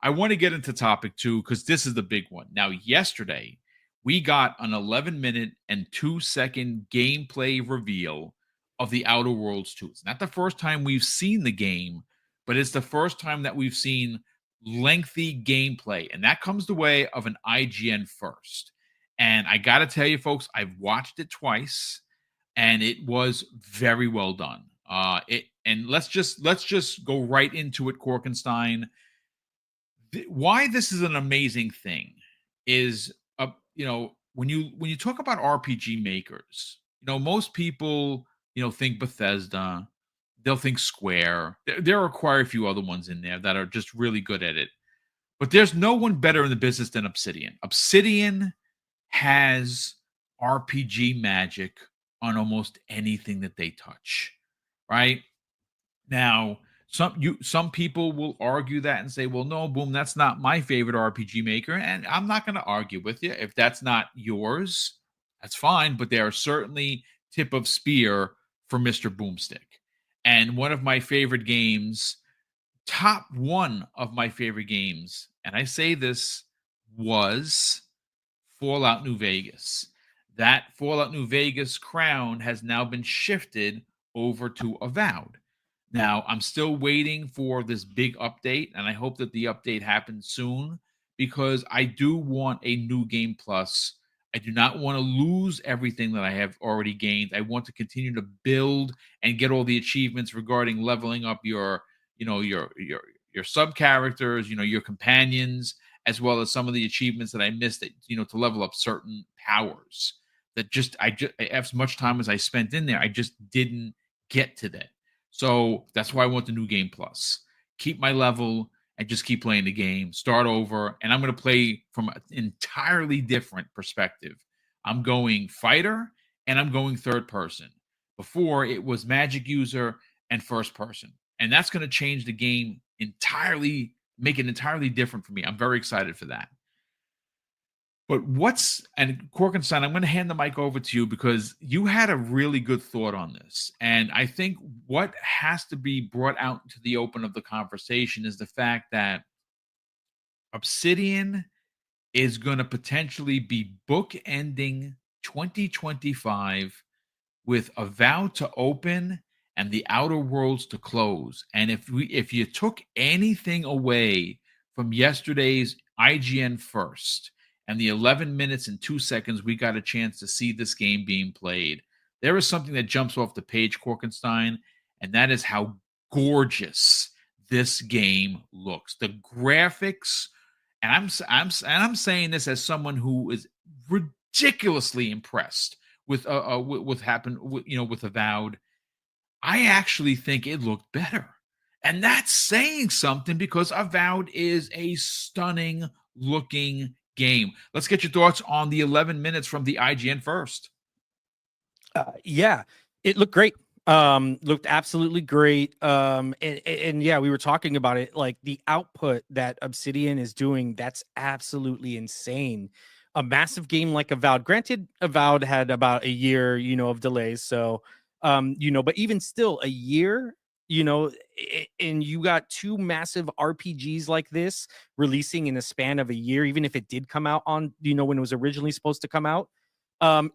I want to get into topic 2 because this is the big one. Now, yesterday, we got an 11-minute and 2-second gameplay reveal of the Outer Worlds 2. It's not the first time we've seen the game, but it's the first time that we've seen lengthy gameplay, and that comes the way of an IGN first. And I got to tell you, folks, I've watched it twice, and it was very well done. Let's just go right into it, Korkenstein. Why this is an amazing thing is, when you talk about RPG makers, most people, think Bethesda, they'll think Square. There are quite a few other ones in there that are just really good at it. But there's no one better in the business than Obsidian. Obsidian has RPG magic on almost anything that they touch, right? Now, some people will argue that and say, well, no, Boom, that's not my favorite RPG maker. And I'm not going to argue with you. If that's not yours, that's fine. But they are certainly tip of spear for Mr. BoomStick. And one of my favorite games, top one of my favorite games, and I say this, was Fallout New Vegas. That Fallout New Vegas crown has now been shifted over to Avowed. Now, I'm still waiting for this big update, and I hope that the update happens soon because I do want a new game plus. I do not want to lose everything that I have already gained. I want to continue to build and get all the achievements regarding leveling up your sub characters, your companions, as well as some of the achievements that I missed that, to level up certain powers that as much time as I spent in there, I just didn't get to that. So that's why I want the new game plus. Keep my level and just keep playing the game, start over, and I'm going to play from an entirely different perspective. I'm going fighter and I'm going third person. Before, it was magic user and first person. And that's going to change the game entirely, make it entirely different for me. I'm very excited for that. But and Korkenstein, I'm going to hand the mic over to you because you had a really good thought on this. And I think what has to be brought out into the open of the conversation is the fact that Obsidian is going to potentially be bookending 2025 with Avowed to open and the Outer Worlds to close. And if you took anything away from yesterday's IGN first, and the 11 minutes and 2 seconds we got a chance to see this game being played, there is something that jumps off the page, Korkenstein, and that is how gorgeous this game looks. The graphics, and I'm saying this as someone who is ridiculously impressed with Avowed. I actually think it looked better, and that's saying something because Avowed is a stunning looking game. Let's get your thoughts on the 11 minutes from the IGN first. Yeah, it looked great. Looked absolutely great. And yeah, we were talking about it, like the output that Obsidian is doing, that's absolutely insane. A massive game like Avowed. Granted, Avowed had about a year, of delays. So, but even still a year, and you got two massive RPGs like this releasing in a span of a year, even if it did come out on, when it was originally supposed to come out,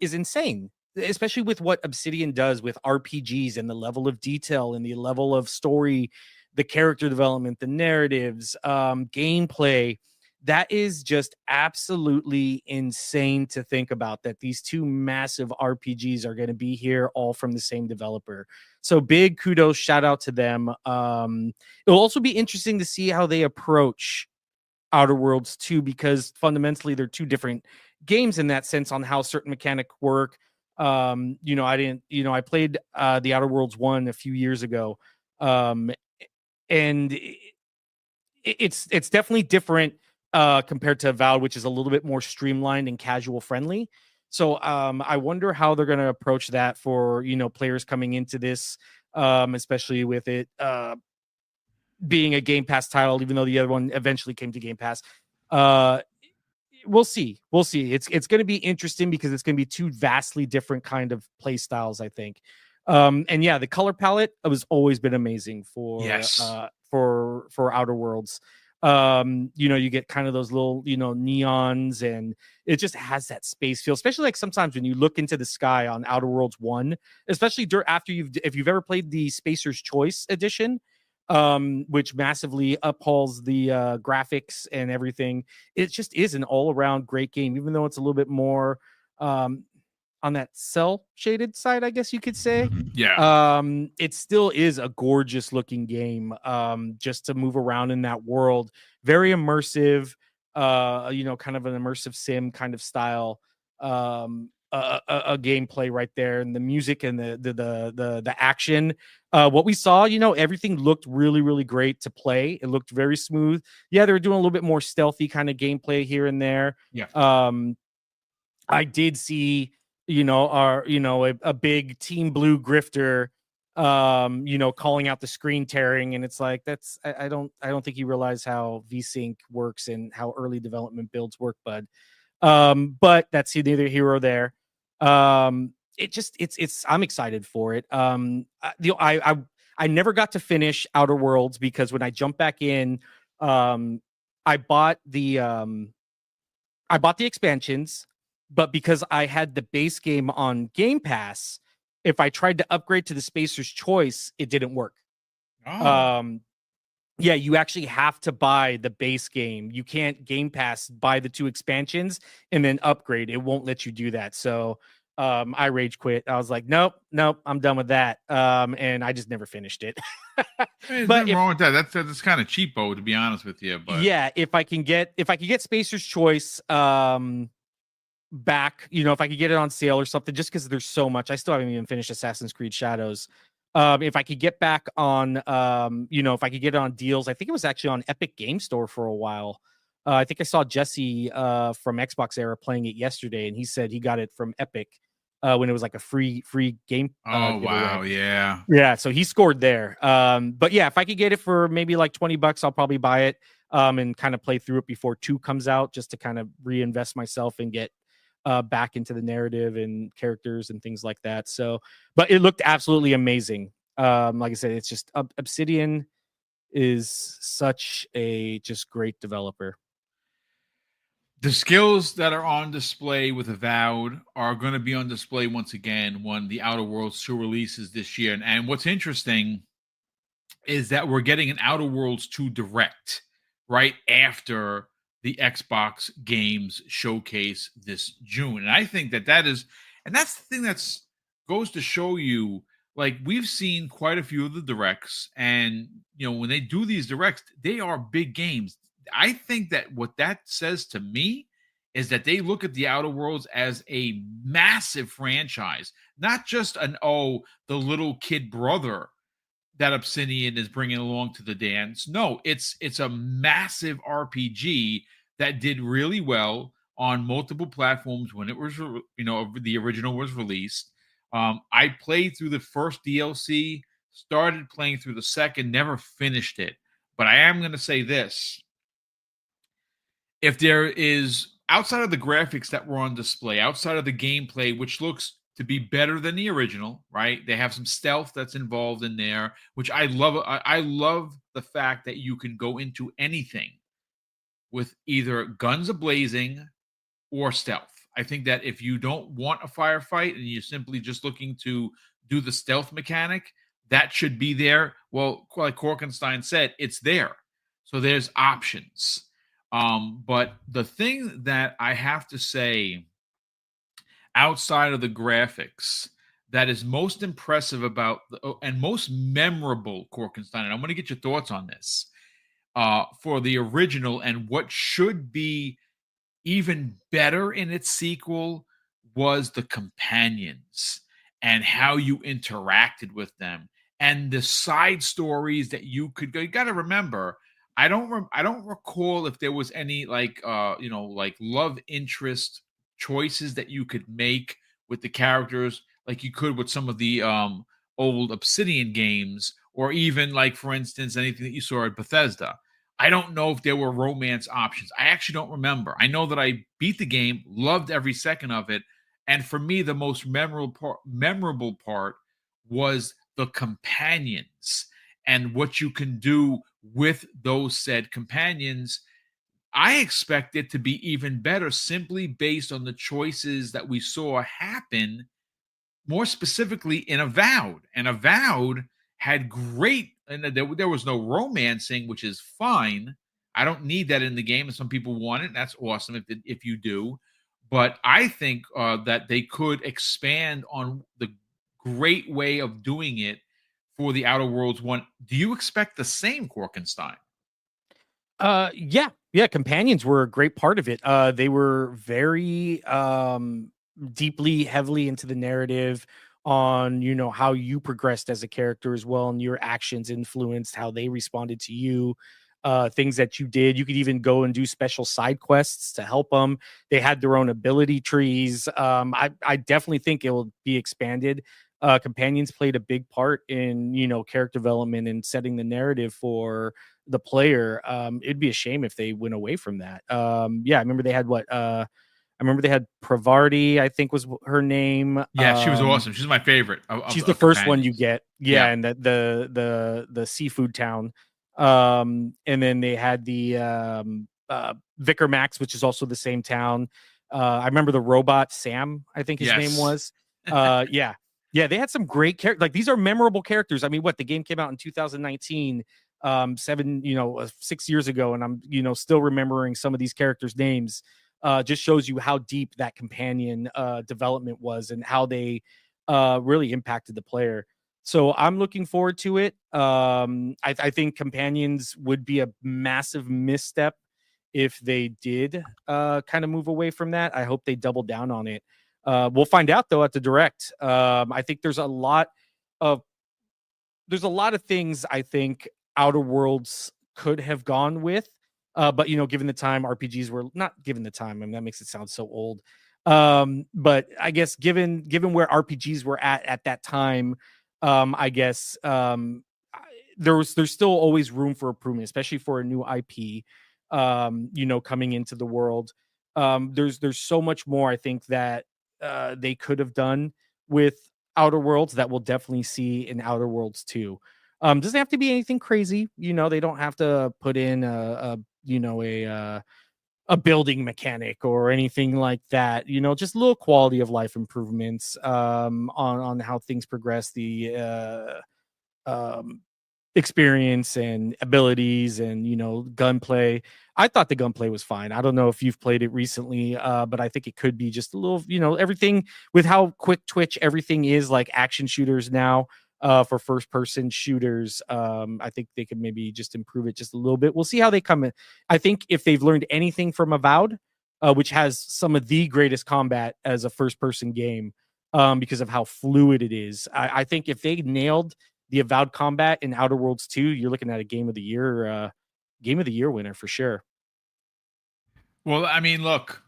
is insane. Especially with what Obsidian does with RPGs and the level of detail and the level of story, the character development, the narratives, gameplay. That is just absolutely insane to think about, that these two massive RPGs are going to be here all from the same developer. So big kudos, shout out to them. It'll also be interesting to see how they approach Outer Worlds 2, because fundamentally they're two different games in that sense on how certain mechanics work. I played the Outer Worlds 1 a few years ago. And it's definitely different compared to Avowed, which is a little bit more streamlined and casual friendly. So I wonder how they're going to approach that for, players coming into this, especially with it being a Game Pass title, even though the other one eventually came to Game Pass. We'll see. It's going to be interesting because it's going to be two vastly different kind of play styles, I think. And yeah, the color palette has always been amazing for Yes. for Outer Worlds. You get kind of those little, neons, and it just has that space feel, especially like sometimes when you look into the sky on Outer Worlds 1, especially after if you've ever played the Spacer's Choice edition, which massively upholds the graphics and everything. It just is an all-around great game, even though it's a little bit more on that cell shaded side, I guess you could say. Yeah. It still is a gorgeous looking game, just to move around in that world. Very immersive, kind of an immersive sim kind of style, a gameplay right there, and the music and the action. What we saw, everything looked really, really great to play. It looked very smooth. Yeah, they were doing a little bit more stealthy kind of gameplay here and there. Yeah. I did see, a big Team Blue grifter, calling out the screen tearing, and it's like I don't think you realize how VSync works and how early development builds work, bud. But that's neither here or there. It's I'm excited for it. I never got to finish Outer Worlds because when I jumped back in, um, I bought the expansions, but because I had the base game on Game Pass, if I tried to upgrade to the Spacer's Choice, it didn't work. Oh. Um, yeah, you actually have to buy the base game. You can't Game Pass buy the 2 expansions and then upgrade. It won't let you do that. So I rage quit. I was like, nope, I'm done with that. And I just never finished it. There's But nothing wrong with that. That's kind of cheapo, to be honest with you. But yeah, if I can get Spacer's Choice back, if I could get it on sale or something, just because there's so much. I still haven't even finished Assassin's Creed Shadows. If I could get back on, if I could get it on deals, I think it was actually on Epic Game Store for a while. I think I saw Jesse from Xbox Era playing it yesterday, and he said he got it from Epic when it was like a free game oh giveaway. wow, yeah. Yeah, so he scored there. But yeah, if I could get it for maybe like $20, I'll probably buy it and kind of play through it before 2 comes out, just to kind of reinvest myself and get back into the narrative and characters and things like that. So, but it looked absolutely amazing. Like I said, it's just Obsidian is such a just great developer. The skills that are on display with Avowed are going to be on display once again when the Outer Worlds 2 releases this year. And what's interesting is that we're getting an Outer Worlds 2 direct right after the Xbox games showcase this June. And I think that is, and that's the thing that's goes to show you, like, we've seen quite a few of the directs, and when they do these directs, they are big games. I think that what that says to me is that they look at the Outer Worlds as a massive franchise, not just the little kid brother that Obsidian is bringing along to the dance. No, it's a massive RPG that did really well on multiple platforms when it was, the original was released. I played through the first DLC, started playing through the second, never finished it. But I am going to say this: if there is, outside of the graphics that were on display, outside of the gameplay, which looks to be better than the original, right? They have some stealth that's involved in there, which I love. I love the fact that you can go into anything with either guns ablazing or stealth. I think that if you don't want a firefight and you're simply just looking to do the stealth mechanic, that should be there. Well, like Korkenstein said, it's there. So there's options. But the thing that I have to say, outside of the graphics, that is most impressive about and most memorable Korkenstein, and I'm going to get your thoughts on this, for the original and what should be even better in its sequel, was the companions and how you interacted with them and the side stories that you could go. You got to remember, I don't recall if there was any like love interest choices that you could make with the characters like you could with some of the old Obsidian games, or even, like, for instance, anything that you saw at Bethesda. I don't know if there were romance options. I actually don't remember. I know that I beat the game, loved every second of it, and for me, the most memorable part was the companions and what you can do with those said companions, I expect it to be even better simply based on the choices that we saw happen, more specifically in Avowed. And Avowed had great, and there was no romancing, which is fine. I don't need that in the game, and some people want it. And that's awesome if you do. But I think that they could expand on the great way of doing it for the Outer Worlds one. Do you expect the same, Korkenstein? Yeah, companions were a great part of it. They were very deeply, heavily into the narrative on, you know, how you progressed as a character as well, and your actions influenced how they responded to you. Things that you did, you could even go and do special side quests to help them. They had their own ability trees. I definitely think it will be expanded. Companions played a big part in, you know, character development and setting the narrative for the player. It'd be a shame if they went away from that. Yeah, I remember they had I remember they had Pravarti, I think was her name. Yeah, she was awesome. She's my favorite She's the of first one companions. you get. Yeah, Yeah. and the seafood town. And then they had the Vicar Max, which is also the same town. I remember the robot Sam, I think his name Yes. was. Yeah. Yeah, they had some great characters. Like, these are memorable characters. I mean, what, the game came out in 2019, 6 years ago, and I'm, you know, still remembering some of these characters' names. Just shows you how deep that companion development was and how they really impacted the player. So I'm looking forward to it. I think companions would be a massive misstep if they did kind of move away from that. I hope they double down on it. We'll find out though at the direct. I think of there's a lot of things I think Outer Worlds could have gone with. But, you know, given the time, RPGs were not given the time. I mean, that makes it sound so old. But I guess given where RPGs were at that time, I guess there's still always room for improvement, especially for a new IP, you know, coming into the world. There's so much more I think that they could have done with Outer Worlds that we'll definitely see in Outer Worlds 2. Doesn't have to be anything crazy, you know. They don't have to put in a building mechanic or anything like that. You know, just little quality of life improvements on how things progress, the um, experience and abilities, and, you know, gunplay. I thought the gunplay was fine. I don't know if you've played it recently, but I think it could be just a little, you know, everything with how quick twitch everything is, like action shooters now. For first person shooters, I think they could maybe just improve it just a little bit. We'll see how they come in. I think if they've learned anything from Avowed, which has some of the greatest combat as a first person game, because of how fluid it is, I think if they nailed the Avowed combat in Outer Worlds 2, you're looking at a game of the year winner for sure. Well, I mean, look.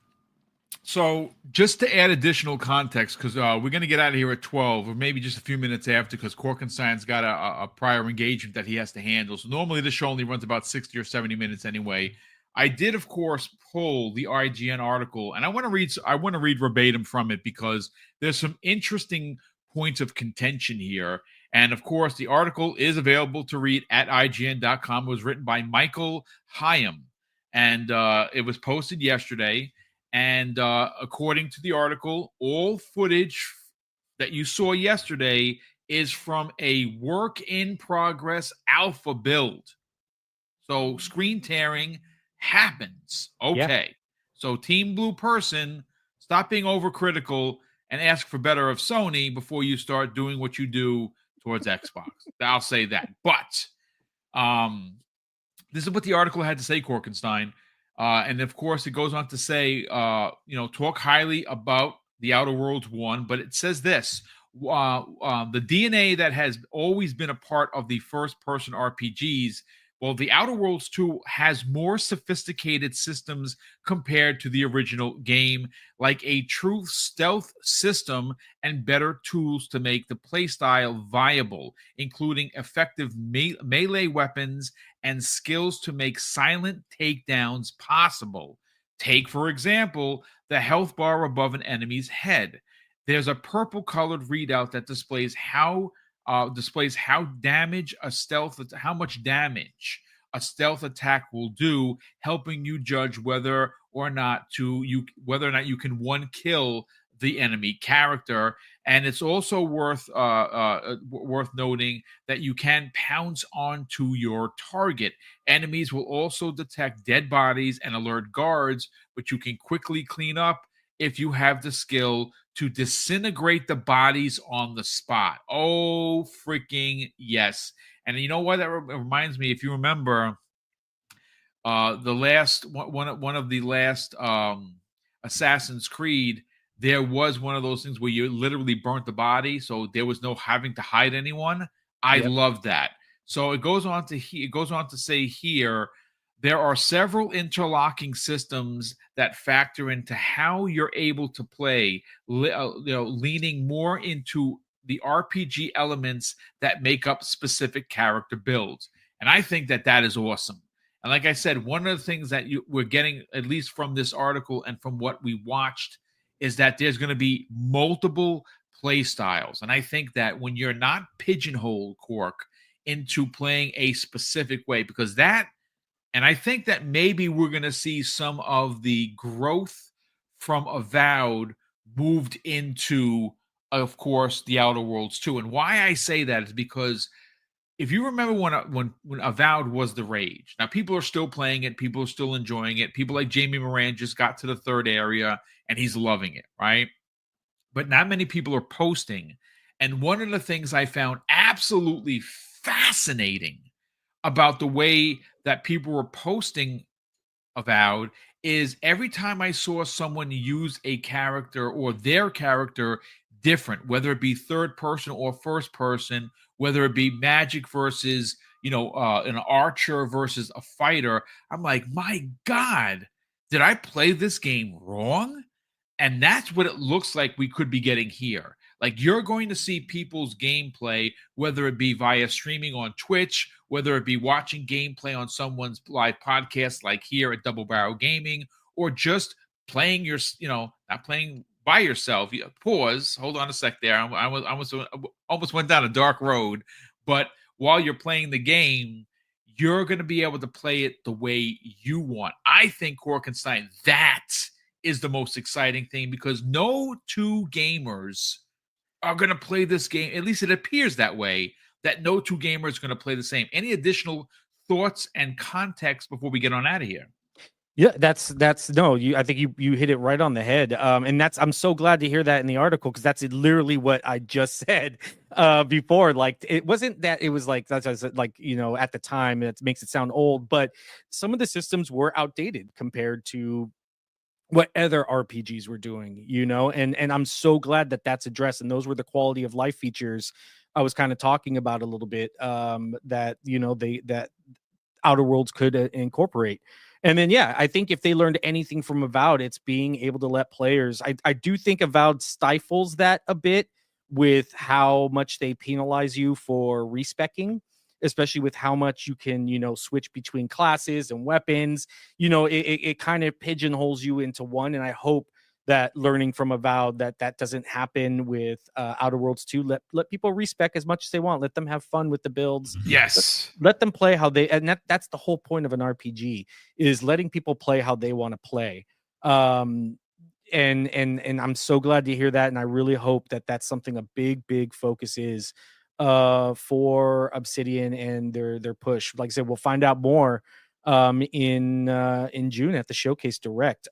So, just to add additional context, because we're going to get out of here at 12, or maybe just a few minutes after, because Korkenstein's got a prior engagement that he has to handle. So, normally this show only runs about 60 or 70 minutes anyway. I did, of course, pull the IGN article, and I want to read. I want to read verbatim from it because there's some interesting points of contention here. And of course, the article is available to read at IGN.com. It was written by Michael Hyam, and it was posted yesterday. And according to the article, all footage that you saw yesterday is from a work in progress alpha build. So screen tearing happens. Yeah. Okay. So Team Blue Person, stop being overcritical and ask for better of Sony before you start doing what you do towards Xbox. I'll say that. But um, this is what the article had to say, Korkenstein. And of course, it goes on to say, talk highly about the Outer Worlds 1, but it says this the DNA that has always been a part of the first person RPGs. Well, the Outer Worlds 2 has more sophisticated systems compared to the original game, like a true stealth system and better tools to make the playstyle viable, including effective melee weapons and skills to make silent takedowns possible. Take, for example, the health bar above an enemy's head. There's a purple colored readout that displays how displays how much damage a stealth attack will do, helping you judge whether or not you can one kill the enemy character. And it's also worth noting that you can pounce onto your target. Enemies will also detect dead bodies and alert guards, which you can quickly clean up if you have the skill to disintegrate the bodies on the spot. Oh, freaking yes. And you know what? That reminds me, if you remember, the last one of the last Assassin's Creed, there was one of those things where you literally burnt the body, so there was no having to hide anyone. I Yep. love that. So it goes on to say here, there are several interlocking systems that factor into how you're able to play, leaning more into the RPG elements that make up specific character builds. And I think that is awesome. And like I said, one of the things that we're getting, at least from this article and from what we watched, is that there's going to be multiple play styles. And I think that when you're not pigeonholed, Cork, into playing a specific way, because that, and I think that maybe we're going to see some of the growth from Avowed moved into, of course, the Outer Worlds too. And why I say that is because if you remember when Avowed was the rage, now people are still playing it, people are still enjoying it. People like Jamie Moran just got to the third area and he's loving it, right? But not many people are posting. And one of the things I found absolutely fascinating about the way that people were posting Avowed is every time I saw someone use a character or their character different, whether it be third person or first person, whether it be magic versus, an archer versus a fighter, I'm like, my God, did I play this game wrong? And that's what it looks like we could be getting here. Like you're going to see people's gameplay, whether it be via streaming on Twitch, whether it be watching gameplay on someone's live podcast, like here at Double Barrel Gaming, or just playing not playing by yourself. Pause. Hold on a sec there. I almost went down a dark road. But while you're playing the game, you're going to be able to play it the way you want. I think Corkenstein, that is the most exciting thing because no two gamers are going to play this game. At least it appears that way, that no two gamers are going to play the same. Any additional thoughts and context before we get on out of here? Yeah, that's no, I think you hit it right on the head. And I'm so glad to hear that in the article because that's literally what I just said before. Like it wasn't that it was like that's like at the time it makes it sound old, but some of the systems were outdated compared to what other RPGs were doing, and I'm so glad that that's addressed. And those were the quality of life features I was kind of talking about a little bit, that that Outer Worlds could incorporate. And then, yeah, I think if they learned anything from Avowed, it's being able to let players. I do think Avowed stifles that a bit with how much they penalize you for respecking, especially with how much you can, switch between classes and weapons. It kind of pigeonholes you into one. And I hope that learning from Avowed that doesn't happen with Outer Worlds 2. Let people respec as much as they want. Let them have fun with the builds. Yes. Let them play how they, and that's the whole point of an RPG, is letting people play how they want to play. And I'm so glad to hear that, and I really hope that that's something a big focus is for Obsidian and their push. Like I said, we'll find out more in June at the Showcase Direct.